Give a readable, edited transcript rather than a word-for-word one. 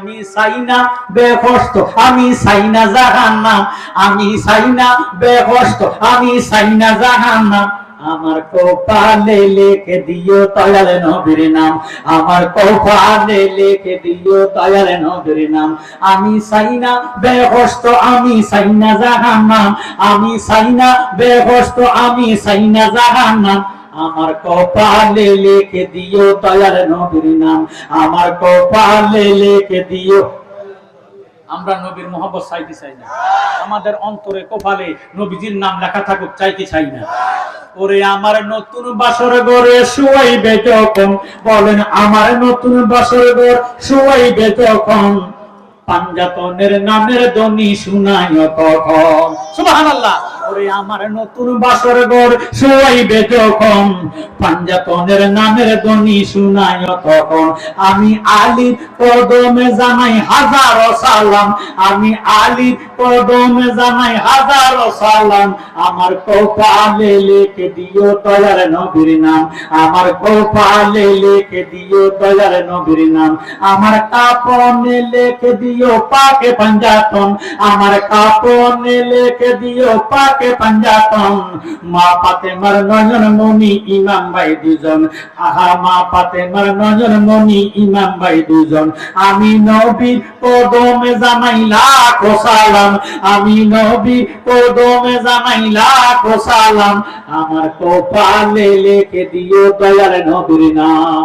আমি চাই না বেকষ্ট, আমি চাই না জাহান্নাম, আমি চাই না বেকষ্ট, আমি চাই না জাহান্নাম। আমার কপালে লিখে দিও দয়াল নবীর নাম, আমার কপালে লিখে দিও দয়াল নবীর নাম। আমি চাই না বেকষ্ট, আমি চাই না জাহান্নাম, আমি চাই না বেকষ্ট, আমি চাই না জাহান্নাম। আমার কপালে লিখে দিও দয়াল নবীর নাম, আমার কপালে লিখে দিও। আমরা নবীর মোহাব্বত চাইতে চাই না, আমাদের অন্তরে কপালে নবীজির নাম লেখা থাকুক চাইতে চাই না। ওরে আমার নতুন বাসর ঘরে শুয়াইবে যখন, বলেন আমার নতুন বাসর ঘর শুয়াইবে যখন, পাঞ্জাতনের নামের ধ্বনি শুনায় তখন। সুবহানাল্লাহ। ওরে আমার নতুন বাসর ঘর শুয়াইবে যখন, পাঞ্জাতনের নামের ধ্বনি শুনায় তখন, আমি আলীর কদমে জানাই হাজারো সালাম, আমি আলীর কদমে জানাই হাজারো সালাম। আমার কপালে লিখে দিও দয়ার নবীর নাম, আমার কপালে লিখে দিও দয়ার নবীর নাম। আমার কাপনে লিখে দিও পাকে পাঞ্জাতন, আমার কাপনে লিখে দিও পাকে পাঞ্জাতন। মা ফাতেমার নয়ন মনি ইমাম ভাই দুজন, আহা মা ফাতেমার নয়ন মনি ইমাম ভাই দুজন। আমি নবীর কদমে জানাই লাখো সালাম, আমি নবীর কদমে জানাই লাখো সালাম। আমার কপালে লিখে দিও দয়ার নবীর নাম।